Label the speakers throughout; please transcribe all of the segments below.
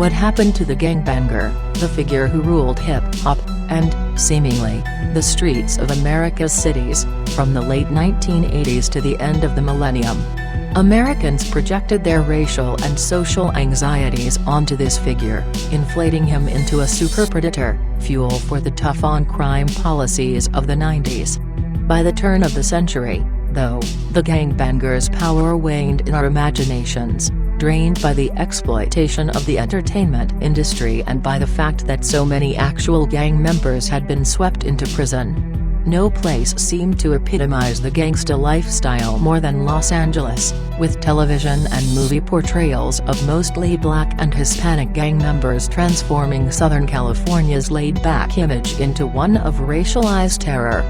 Speaker 1: What happened to the gangbanger, the figure who ruled hip-hop, and, seemingly, the streets of America's cities, from the late 1980s to the end of the millennium? Americans projected their racial and social anxieties onto this figure, inflating him into a super predator, fuel for the tough-on-crime policies of the 90s. By the turn of the century, though, the gangbanger's power waned in our imaginations, drained by the exploitation of the entertainment industry and by the fact that so many actual gang members had been swept into prison. No place seemed to epitomize the gangsta lifestyle more than Los Angeles, with television and movie portrayals of mostly black and Hispanic gang members transforming Southern California's laid-back image into one of racialized terror.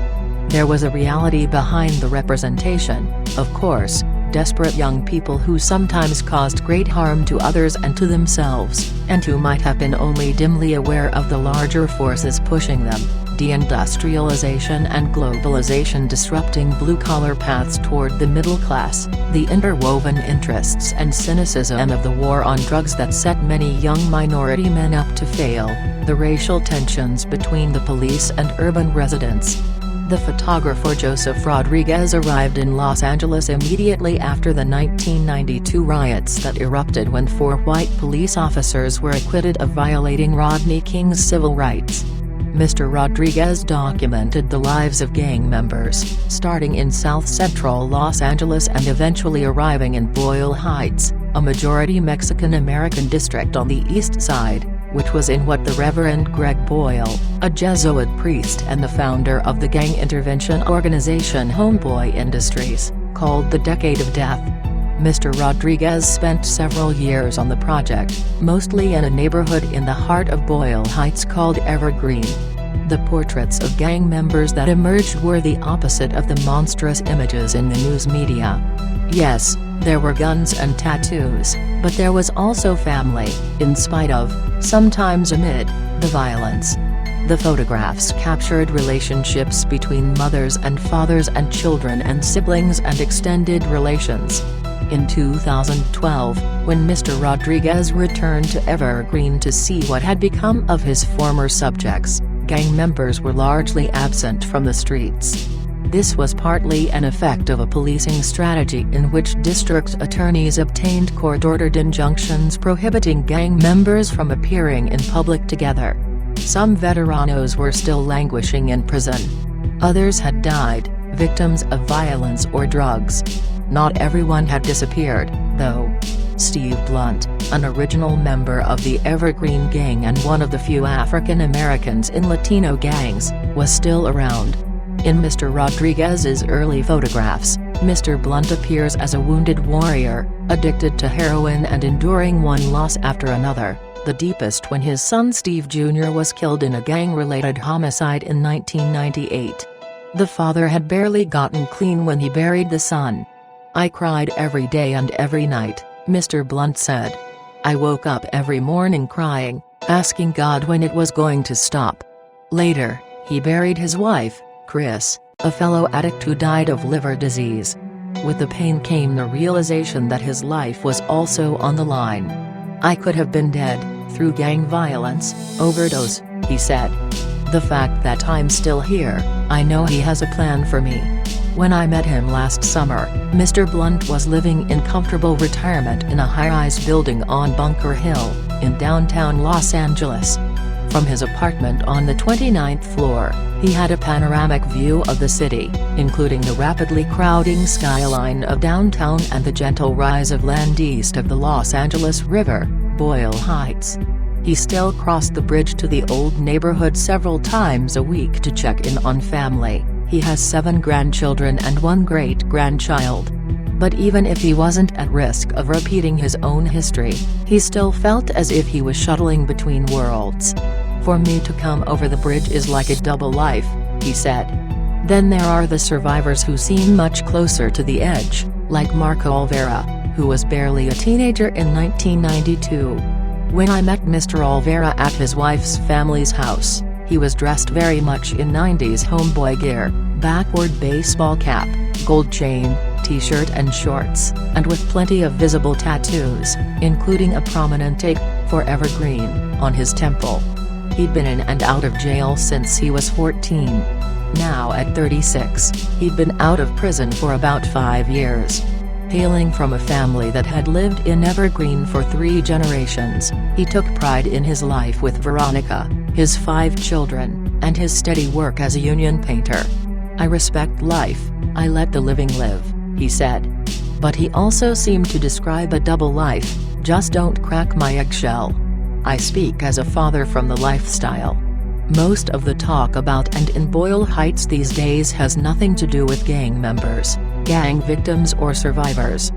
Speaker 1: There was a reality behind the representation, of course: desperate young people who sometimes caused great harm to others and to themselves, and who might have been only dimly aware of the larger forces pushing them: deindustrialization and globalization disrupting blue-collar paths toward the middle class, the interwoven interests and cynicism of the war on drugs that set many young minority men up to fail, the racial tensions between the police and urban residents. The photographer Joseph Rodriguez arrived in Los Angeles immediately after the 1992 riots that erupted when 4 white police officers were acquitted of violating Rodney King's civil rights. Mr. Rodriguez documented the lives of gang members, starting in south-central Los Angeles and eventually arriving in Boyle Heights, a majority Mexican-American district on the east side, which was in what the Reverend Greg Boyle, a Jesuit priest and the founder of the gang intervention organization Homeboy Industries, called the Decade of Death. Mr. Rodriguez spent several years on the project, mostly in a neighborhood in the heart of Boyle Heights called Evergreen. The portraits of gang members that emerged were the opposite of the monstrous images in the news media. Yes, there were guns and tattoos, but there was also family, in spite of, sometimes amid, the violence. The photographs captured relationships between mothers and fathers and children and siblings and extended relations. In 2012, when Mr. Rodriguez returned to Evergreen to see what had become of his former subjects, gang members were largely absent from the streets. This was partly an effect of a policing strategy in which district attorneys obtained court-ordered injunctions prohibiting gang members from appearing in public together. Some veteranos were still languishing in prison. Others had died, victims of violence or drugs. Not everyone had disappeared, though. Steve Blunt, an original member of the Evergreen Gang and one of the few African Americans in Latino gangs, was still around. In Mr. Rodriguez's early photographs, Mr. Blunt appears as a wounded warrior, addicted to heroin and enduring one loss after another, the deepest when his son Steve Jr. was killed in a gang-related homicide in 1998. The father had barely gotten clean when he buried the son. "I cried every day and every night," Mr. Blunt said. "I woke up every morning crying, asking God when it was going to stop." Later, he buried his wife, Chris, a fellow addict who died of liver disease. With the pain came the realization that his life was also on the line. "I could have been dead, through gang violence, overdose," he said. "The fact that I'm still here, I know he has a plan for me." When I met him last summer, Mr. Blunt was living in comfortable retirement in a high-rise building on Bunker Hill, in downtown Los Angeles. From his apartment on the 29th floor, he had a panoramic view of the city, including the rapidly crowding skyline of downtown and the gentle rise of land east of the Los Angeles River, Boyle Heights. He still crossed the bridge to the old neighborhood several times a week to check in on family. He has 7 grandchildren and 1 great-grandchild. But even if he wasn't at risk of repeating his own history, he still felt as if he was shuttling between worlds. "For me to come over the bridge is like a double life," he said. Then there are the survivors who seem much closer to the edge, like Marco Olvera, who was barely a teenager in 1992. When I met Mr. Olvera at his wife's family's house, he was dressed very much in 90s homeboy gear, backward baseball cap, gold chain, t-shirt and shorts, and with plenty of visible tattoos, including a prominent take, for Evergreen, on his temple. He'd been in and out of jail since he was 14. Now at 36, he'd been out of prison for about 5 years. Hailing from a family that had lived in Evergreen for 3 generations, he took pride in his life with Veronica, his 5 children, and his steady work as a union painter. "I respect life, I let the living live," he said. But he also seemed to describe a double life: "Just don't crack my eggshell. I speak as a father from the lifestyle." Most of the talk about and in Boyle Heights these days has nothing to do with gang members, gang victims or survivors.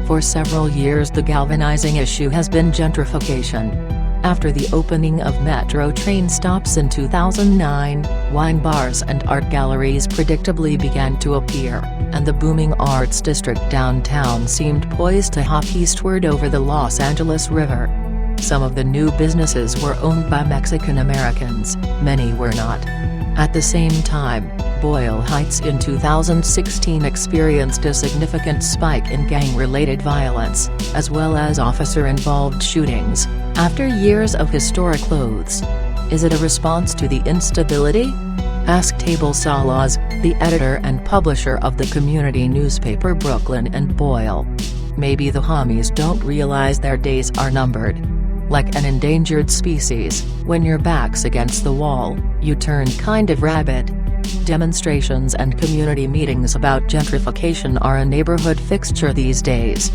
Speaker 1: For several years the galvanizing issue has been gentrification. After the opening of metro train stops in 2009, wine bars and art galleries predictably began to appear, and the booming arts district downtown seemed poised to hop eastward over the Los Angeles River. Some of the new businesses were owned by Mexican Americans, many were not. At the same time, Boyle Heights in 2016 experienced a significant spike in gang-related violence, as well as officer-involved shootings, after years of historic clothes. Is it a response to the instability? Asked Abel Salas, the editor and publisher of the community newspaper Brooklyn and Boyle. Maybe the homies don't realize their days are numbered. Like an endangered species, when your back's against the wall, you turn kind of rabid. Demonstrations and community meetings about gentrification are a neighborhood fixture these days.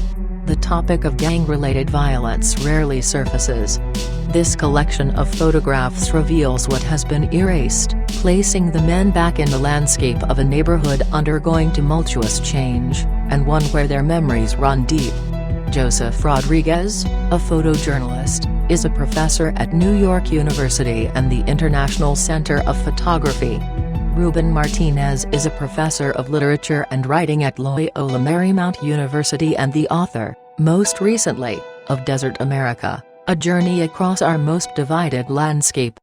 Speaker 1: The topic of gang-related violence rarely surfaces. This collection of photographs reveals what has been erased, placing the men back in the landscape of a neighborhood undergoing tumultuous change, and one where their memories run deep. Joseph Rodriguez, a photojournalist, is a professor at New York University and the International Center of Photography. Ruben Martinez is a professor of literature and writing at Loyola Marymount University and the author, most recently, of Desert America, A Journey Across Our Most Divided Landscape.